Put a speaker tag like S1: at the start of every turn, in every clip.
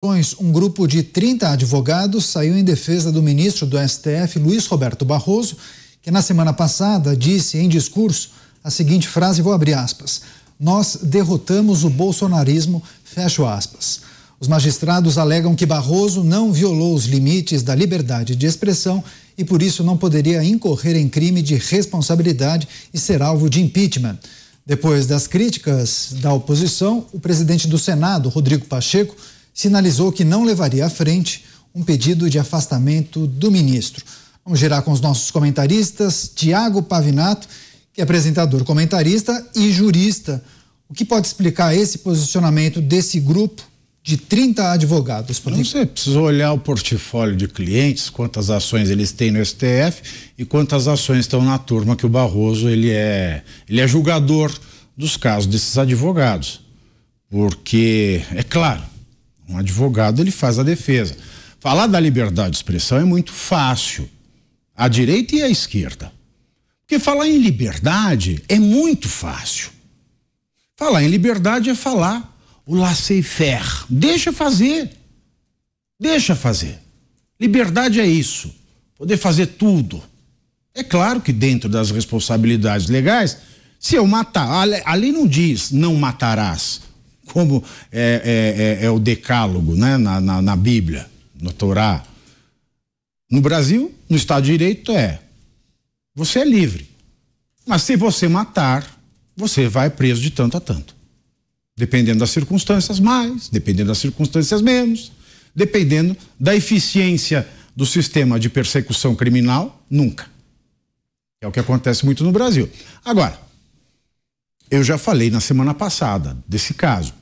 S1: Um grupo de 30 advogados saiu em defesa do ministro do STF, Luiz Roberto Barroso, que na semana passada disse em discurso a seguinte frase, vou abrir aspas: "Nós derrotamos o bolsonarismo", fecho aspas. Os magistrados alegam que Barroso não violou os limites da liberdade de expressão e por isso não poderia incorrer em crime de responsabilidade e ser alvo de impeachment. Depois das críticas da oposição, o presidente do Senado, Rodrigo Pacheco, sinalizou que não levaria à frente um pedido de afastamento do ministro. Vamos girar com os nossos comentaristas. Tiago Pavinato, que é apresentador, comentarista e jurista. O que pode explicar esse posicionamento desse grupo de 30 advogados?
S2: Você precisa olhar o portfólio de clientes, quantas ações eles têm no STF e quantas ações estão na turma que o Barroso ele é julgador dos casos desses advogados. Porque, é claro, um advogado ele faz a defesa. Falar da liberdade de expressão é muito fácil, à direita e à esquerda. Porque falar em liberdade é muito fácil. Falar em liberdade é falar o laissez-faire. Deixa fazer. Deixa fazer. Liberdade é isso. Poder fazer tudo. É claro que dentro das responsabilidades legais, se eu matar, a lei não diz não matarás, como é o decálogo, né? Na Bíblia, no Torá. No Brasil, no Estado de Direito você é livre. Mas se você matar, você vai preso de tanto a tanto. Dependendo das circunstâncias mais, dependendo das circunstâncias menos, dependendo da eficiência do sistema de persecução criminal, nunca. É o que acontece muito no Brasil. Agora, eu já falei na semana passada desse caso.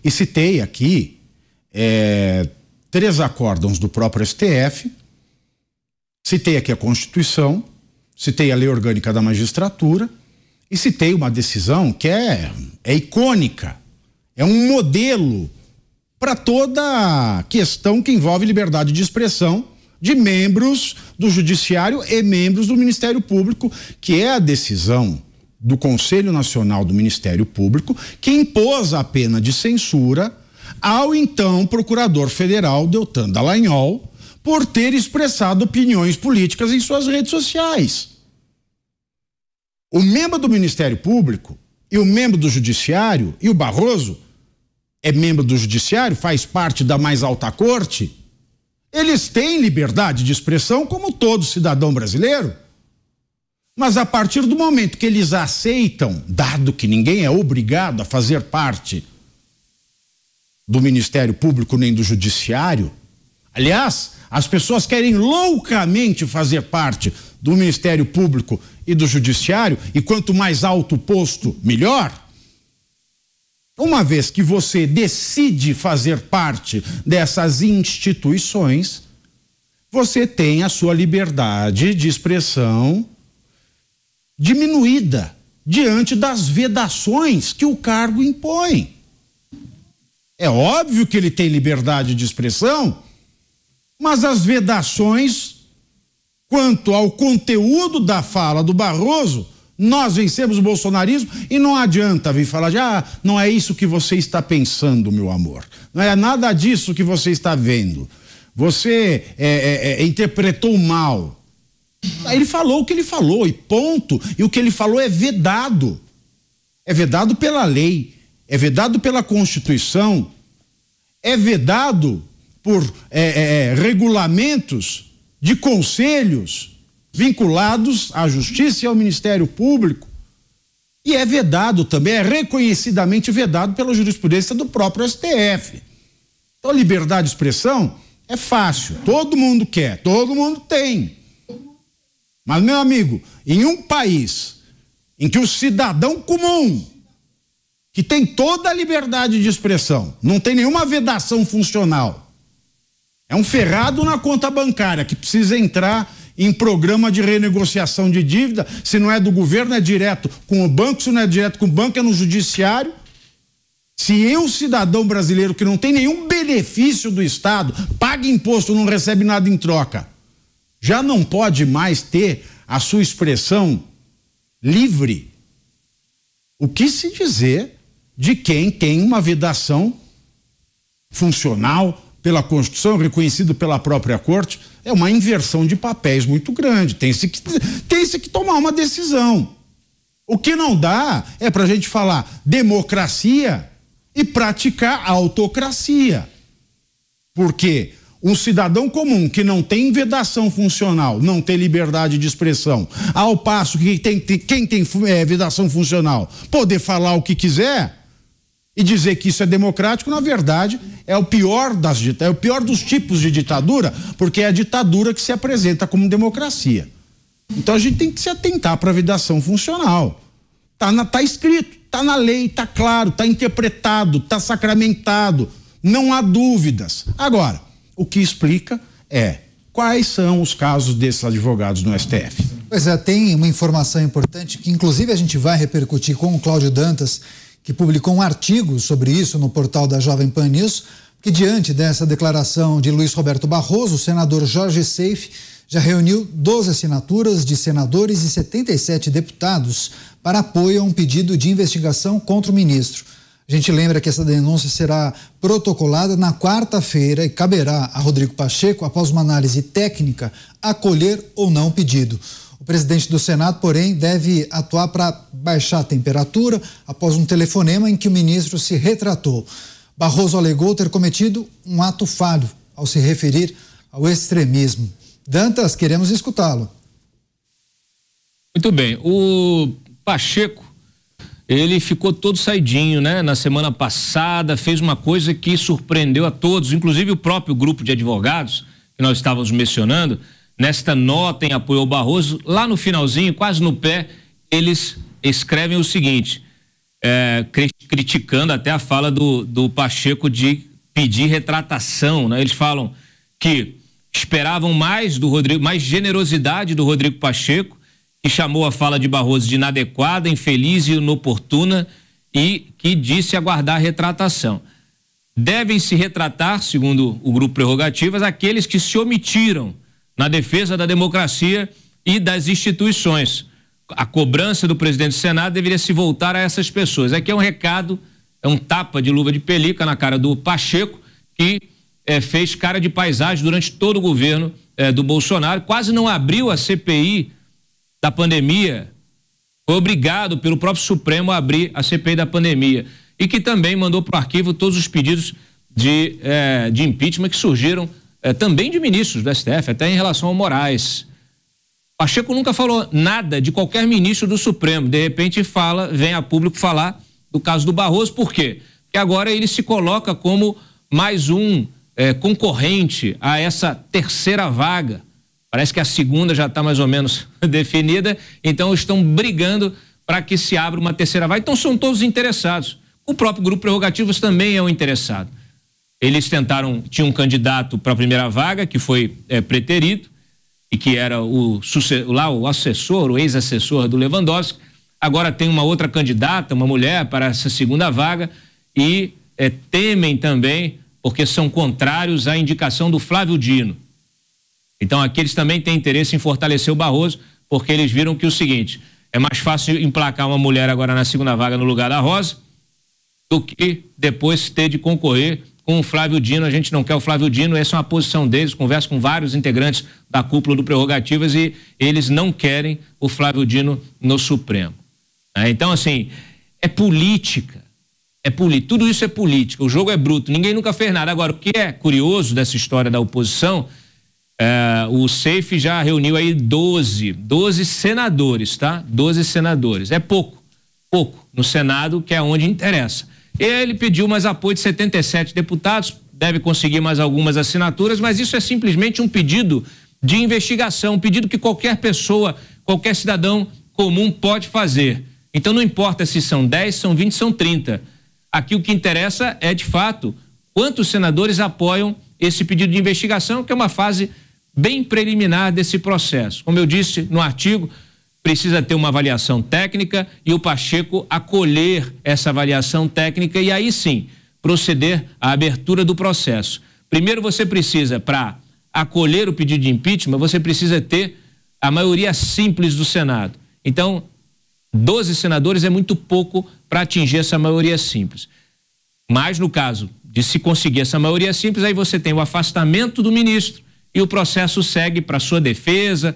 S2: E citei aqui 3 acórdãos do próprio STF, citei aqui a Constituição, citei a Lei Orgânica da Magistratura e citei uma decisão que é icônica, é um modelo para toda questão que envolve liberdade de expressão de membros do Judiciário e membros do Ministério Público, que é a decisão do Conselho Nacional do Ministério Público, que impôs a pena de censura ao então Procurador Federal Deltan Dallagnol por ter expressado opiniões políticas em suas redes sociais. O membro do Ministério Público e o membro do Judiciário, e o Barroso é membro do Judiciário, faz parte da mais alta corte, eles têm liberdade de expressão como todo cidadão brasileiro. Mas a partir do momento que eles aceitam, dado que ninguém é obrigado a fazer parte do Ministério Público nem do Judiciário, aliás, as pessoas querem loucamente fazer parte do Ministério Público e do Judiciário, e quanto mais alto o posto, melhor. Uma vez que você decide fazer parte dessas instituições, você tem a sua liberdade de expressão diminuída diante das vedações que o cargo impõe. É óbvio que ele tem liberdade de expressão, mas as vedações quanto ao conteúdo da fala do Barroso, nós vencemos o bolsonarismo e não adianta vir falar de não é isso que você está pensando, meu amor. Não é nada disso que você está vendo. Você interpretou mal. Ele falou o que ele falou e ponto. E o que ele falou é vedado. É vedado pela lei, é vedado pela Constituição, é vedado por regulamentos de conselhos vinculados à Justiça e ao Ministério Público. E é vedado também, é reconhecidamente vedado pela jurisprudência do próprio STF. Então, liberdade de expressão é fácil, todo mundo quer, todo mundo tem. Mas, meu amigo, em um país em que o cidadão comum, que tem toda a liberdade de expressão, não tem nenhuma vedação funcional, é um ferrado na conta bancária que precisa entrar em programa de renegociação de dívida, se não é do governo é direto com o banco, se não é direto com o banco é no judiciário. Se eu, cidadão brasileiro que não tem nenhum benefício do Estado, paga imposto, não recebe nada em troca, já não pode mais ter a sua expressão livre, o que se dizer de quem tem uma vedação funcional pela Constituição, reconhecido pela própria Corte. É uma inversão de papéis muito grande. Tem-se que tomar uma decisão. O que não dá é para a gente falar democracia e praticar autocracia. Porque um cidadão comum que não tem vedação funcional, não tem liberdade de expressão, ao passo que quem tem vedação funcional poder falar o que quiser e dizer que isso é democrático, na verdade, é o pior dos tipos de ditadura, porque é a ditadura que se apresenta como democracia. Então a gente tem que se atentar para a vedação funcional. Tá escrito, tá na lei, tá claro, tá interpretado, tá sacramentado, não há dúvidas. Agora, o que explica é quais são os casos desses advogados no STF.
S1: Pois é, tem uma informação importante que inclusive a gente vai repercutir com o Cláudio Dantas, que publicou um artigo sobre isso no portal da Jovem Pan News, que diante dessa declaração de Luiz Roberto Barroso, o senador Jorge Seife já reuniu 12 assinaturas de senadores e 77 deputados para apoio a um pedido de investigação contra o ministro. A gente lembra que essa denúncia será protocolada na quarta-feira e caberá a Rodrigo Pacheco, após uma análise técnica, acolher ou não o pedido. O presidente do Senado, porém, deve atuar para baixar a temperatura após um telefonema em que o ministro se retratou. Barroso alegou ter cometido um ato falho ao se referir ao extremismo. Dantas, queremos escutá-lo.
S3: Muito bem. O Pacheco, ele ficou todo saidinho, né? Na semana passada fez uma coisa que surpreendeu a todos, inclusive o próprio grupo de advogados que nós estávamos mencionando. Nesta nota em apoio ao Barroso, lá no finalzinho, quase no pé, eles escrevem o seguinte, criticando até a fala do Pacheco de pedir retratação, né? Eles falam que esperavam mais do Rodrigo, mais generosidade do Rodrigo Pacheco, que chamou a fala de Barroso de inadequada, infeliz e inoportuna e que disse aguardar retratação. Devem se retratar, segundo o grupo Prerrogativas, aqueles que se omitiram na defesa da democracia e das instituições. A cobrança do presidente do Senado deveria se voltar a essas pessoas. Aqui é um recado, é um tapa de luva de pelica na cara do Pacheco, que fez cara de paisagem durante todo o governo do Bolsonaro, quase não abriu a CPI da pandemia, foi obrigado pelo próprio Supremo a abrir a CPI da pandemia e que também mandou para o arquivo todos os pedidos de impeachment que surgiram também de ministros do STF, até em relação ao Moraes. Pacheco nunca falou nada de qualquer ministro do Supremo, de repente vem a público falar do caso do Barroso, por quê? Porque agora ele se coloca como mais um concorrente a essa terceira vaga. Parece que a segunda já está mais ou menos definida, então estão brigando para que se abra uma terceira vaga. Então são todos interessados. O próprio grupo Prerrogativas também é um interessado. Eles tinham um candidato para a primeira vaga, que foi preterido, e que era o assessor, o ex-assessor do Lewandowski. Agora tem uma outra candidata, uma mulher, para essa segunda vaga, e temem também, porque são contrários à indicação do Flávio Dino. Então aqui eles também têm interesse em fortalecer o Barroso, porque eles viram que o seguinte, é mais fácil emplacar uma mulher agora na segunda vaga no lugar da Rosa, do que depois ter de concorrer com o Flávio Dino. A gente não quer o Flávio Dino, essa é uma posição deles, converso com vários integrantes da cúpula do Prerrogativas e eles não querem o Flávio Dino no Supremo. Então, assim, é política, tudo isso é política, o jogo é bruto, ninguém nunca fez nada. Agora, o que é curioso dessa história da oposição, o Seife já reuniu aí 12 senadores, tá? 12 senadores, é pouco no Senado, que é onde interessa. Ele pediu mais apoio de 77 deputados, deve conseguir mais algumas assinaturas, mas isso é simplesmente um pedido de investigação, um pedido que qualquer pessoa, qualquer cidadão comum pode fazer. Então não importa se são 10, são 20, são 30. Aqui o que interessa é, de fato, quantos senadores apoiam esse pedido de investigação, que é uma fase bem preliminar desse processo. Como eu disse no artigo, precisa ter uma avaliação técnica e o Pacheco acolher essa avaliação técnica e aí sim proceder à abertura do processo. Primeiro você precisa, para acolher o pedido de impeachment, você precisa ter a maioria simples do Senado. Então, 12 senadores é muito pouco para atingir essa maioria simples. Mas no caso de se conseguir essa maioria simples, aí você tem o afastamento do ministro e o processo segue para sua defesa,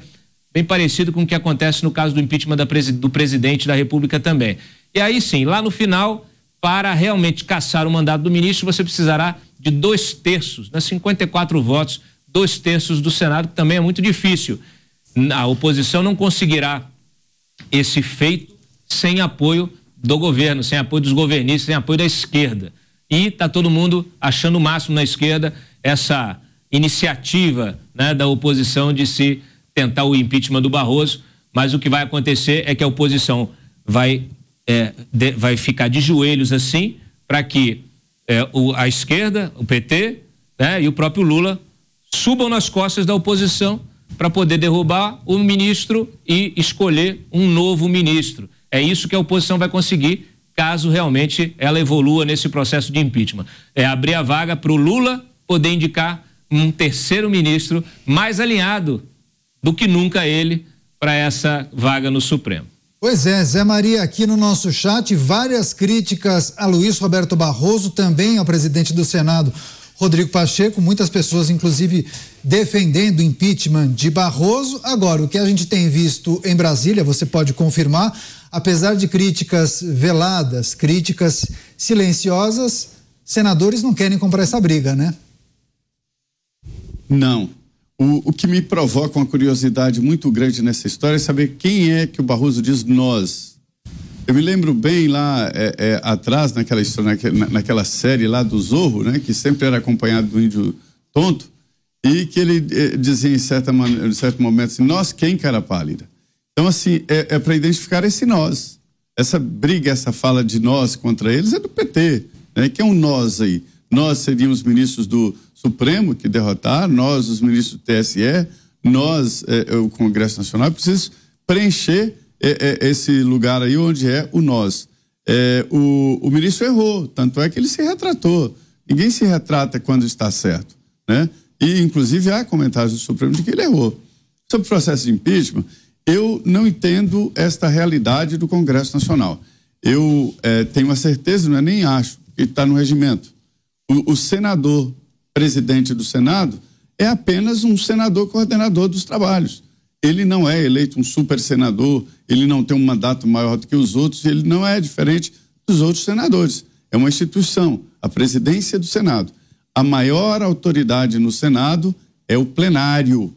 S3: bem parecido com o que acontece no caso do impeachment do presidente da República também. E aí sim, lá no final, para realmente cassar o mandato do ministro, você precisará de 2/3, né, 54 votos, 2/3 do Senado, que também é muito difícil. A oposição não conseguirá esse feito sem apoio do governo, sem apoio dos governistas, sem apoio da esquerda. E está todo mundo achando o máximo na esquerda essa iniciativa, né, da oposição de se tentar o impeachment do Barroso, mas o que vai acontecer é que a oposição vai ficar de joelhos assim, para que a esquerda, o PT, né, e o próprio Lula subam nas costas da oposição para poder derrubar o ministro e escolher um novo ministro. É isso que a oposição vai conseguir, caso realmente ela evolua nesse processo de impeachment. É abrir a vaga para o Lula poder indicar um terceiro ministro mais alinhado do que nunca ele para essa vaga no Supremo.
S1: Pois é, Zé Maria, aqui no nosso chat, várias críticas a Luiz Roberto Barroso, também ao presidente do Senado, Rodrigo Pacheco, muitas pessoas, inclusive, defendendo o impeachment de Barroso. Agora, o que a gente tem visto em Brasília, você pode confirmar, apesar de críticas veladas, críticas silenciosas, senadores não querem comprar essa briga, né?
S4: Não. O que me provoca uma curiosidade muito grande nessa história é saber quem é que o Barroso diz nós. Eu me lembro bem lá atrás, naquela história, naquela série lá do Zorro, né, que sempre era acompanhado do Índio Tonto, e que ele dizia em certo momento assim, nós quem, cara pálida? Então, assim, é para identificar esse nós. Essa briga, essa fala de nós contra eles é do PT, né? Que é um nós aí. Nós seríamos ministros do Supremo que derrotaram, nós, os ministros do TSE, nós, o Congresso Nacional, preciso preencher esse lugar aí onde é o nós. O ministro errou, tanto é que ele se retratou. Ninguém se retrata quando está certo, né? E, inclusive, há comentários do Supremo de que ele errou. Sobre o processo de impeachment, eu não entendo esta realidade do Congresso Nacional. Eu tenho a certeza, não é nem acho, que está no regimento. O senador presidente do Senado é apenas um senador coordenador dos trabalhos. Ele não é eleito um super senador, ele não tem um mandato maior do que os outros, ele não é diferente dos outros senadores. É uma instituição, a presidência do Senado. A maior autoridade no Senado é o plenário.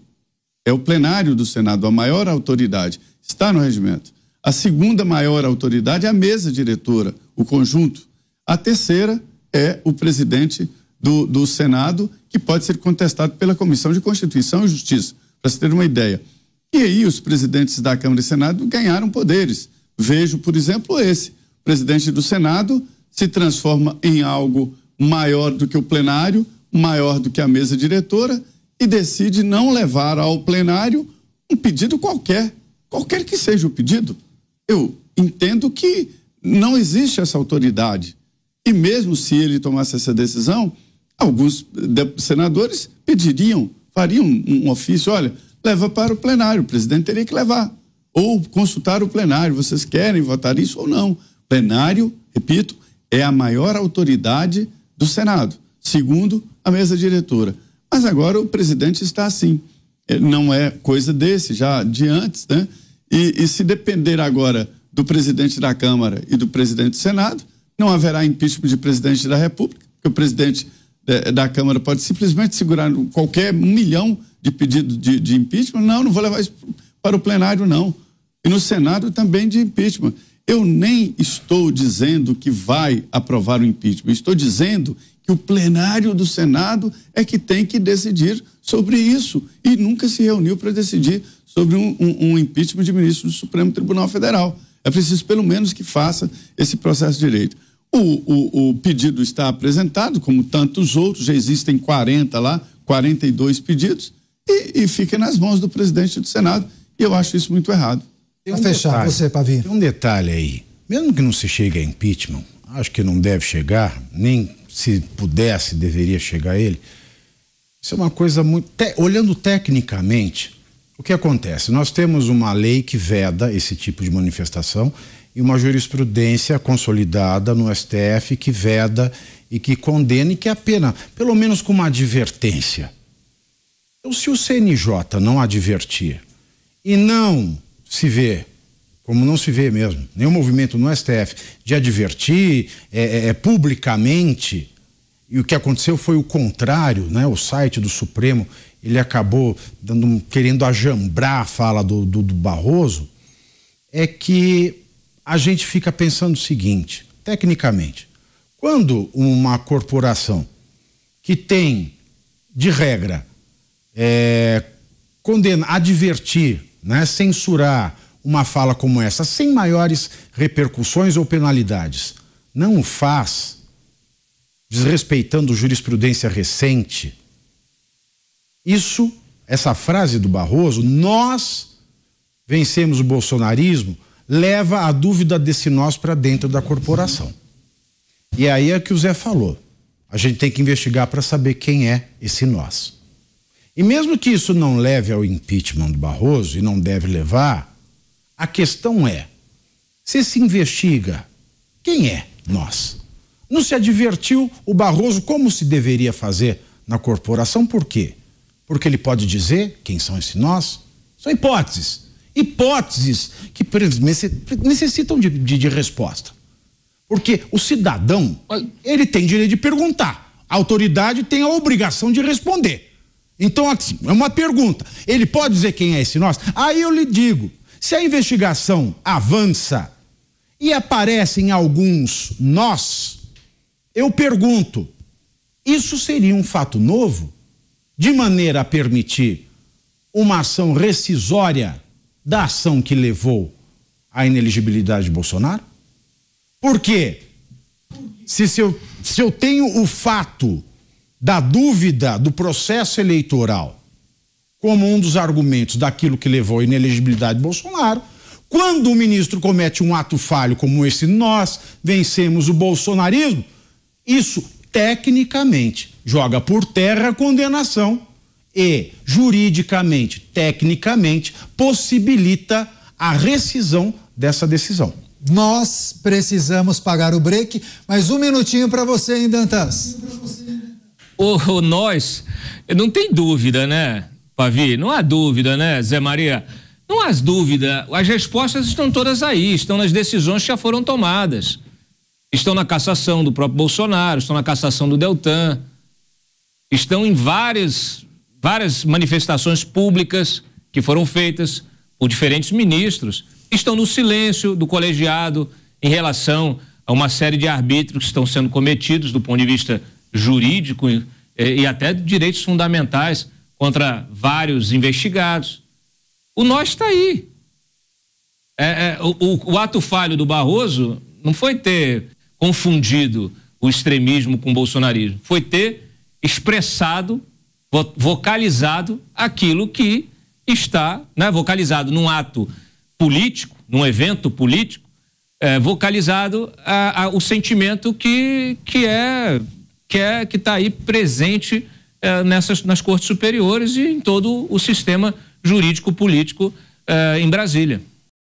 S4: É o plenário do Senado, a maior autoridade. Está no regimento. A segunda maior autoridade é a mesa diretora, o conjunto. A terceira é o presidente do Senado, que pode ser contestado pela Comissão de Constituição e Justiça, para se ter uma ideia. E aí os presidentes da Câmara e Senado ganharam poderes. Vejo, por exemplo, esse. O presidente do Senado se transforma em algo maior do que o plenário, maior do que a mesa diretora, e decide não levar ao plenário um pedido qualquer que seja o pedido. Eu entendo que não existe essa autoridade. E mesmo se ele tomasse essa decisão, alguns senadores fariam um ofício, olha, leva para o plenário, o presidente teria que levar. Ou consultar o plenário, vocês querem votar isso ou não. Plenário, repito, é a maior autoridade do Senado, segundo a mesa diretora. Mas agora o presidente está assim. Não é coisa desse, já de antes, né? E se depender agora do presidente da Câmara e do presidente do Senado, não haverá impeachment de presidente da República, porque o presidente da Câmara pode simplesmente segurar qualquer 1 milhão de pedidos de impeachment. Não vou levar isso para o plenário, não. E no Senado também de impeachment. Eu nem estou dizendo que vai aprovar o impeachment, estou dizendo que o plenário do Senado é que tem que decidir sobre isso e nunca se reuniu para decidir sobre um impeachment de ministro do Supremo Tribunal Federal. É preciso pelo menos que faça esse processo de direito. O pedido está apresentado, como tantos outros, já existem 42 pedidos, e fica nas mãos do presidente do Senado, e eu acho isso muito errado.
S1: Tem fechar, você, Pavi.
S2: Tem um detalhe aí, mesmo que não se chegue a impeachment, acho que não deve chegar, nem se pudesse, deveria chegar a ele. Isso é uma coisa muito... Olhando tecnicamente, o que acontece? Nós temos uma lei que veda esse tipo de manifestação e uma jurisprudência consolidada no STF que veda e que condena e que é pena, pelo menos com uma advertência. Então, se o CNJ não advertir e não se vê, como não se vê mesmo, nenhum movimento no STF de advertir publicamente, e o que aconteceu foi o contrário, né? O site do Supremo, ele acabou querendo ajambrar a fala do Barroso, é que a gente fica pensando o seguinte, tecnicamente, quando uma corporação que tem, de regra, advertir, né, censurar uma fala como essa, sem maiores repercussões ou penalidades, não o faz, desrespeitando jurisprudência recente, essa frase do Barroso, nós vencemos o bolsonarismo, leva a dúvida desse nós para dentro da corporação. E aí é que o Zé falou. A gente tem que investigar para saber quem é esse nós. E mesmo que isso não leve ao impeachment do Barroso, e não deve levar, a questão é, se se investiga, quem é nós? Não se advertiu o Barroso como se deveria fazer na corporação, por quê? Porque ele pode dizer quem são esses nós? São hipóteses. Hipóteses que necessitam de resposta. Porque o cidadão, ele tem direito de perguntar. A autoridade tem a obrigação de responder. Então, assim, é uma pergunta. Ele pode dizer quem é esse nós? Aí eu lhe digo, se a investigação avança e aparecem alguns nós, eu pergunto, isso seria um fato novo? De maneira a permitir uma ação rescisória da ação que levou à inelegibilidade de Bolsonaro? Porque se eu tenho o fato da dúvida do processo eleitoral como um dos argumentos daquilo que levou à inelegibilidade de Bolsonaro, quando o ministro comete um ato falho como esse, nós vencemos o bolsonarismo, isso tecnicamente joga por terra a condenação e juridicamente, tecnicamente, possibilita a rescisão dessa decisão.
S1: Nós precisamos pagar o break, mas um minutinho para você, hein, Dantas?
S3: Nós, não tem dúvida, né, Pavi? Não há dúvida, né, Zé Maria? Não há dúvida, as respostas estão todas aí, estão nas decisões que já foram tomadas. Estão na cassação do próprio Bolsonaro, estão na cassação do Deltan, estão em várias manifestações públicas que foram feitas por diferentes ministros, estão no silêncio do colegiado em relação a uma série de arbítrios que estão sendo cometidos do ponto de vista jurídico e até de direitos fundamentais contra vários investigados. O nós está aí. O ato falho do Barroso não foi ter confundido o extremismo com o bolsonarismo, foi ter expressado, vocalizado aquilo que está, né, vocalizado num ato político, num evento político, vocalizado o sentimento que está aí presente nas cortes superiores e em todo o sistema jurídico político em Brasília.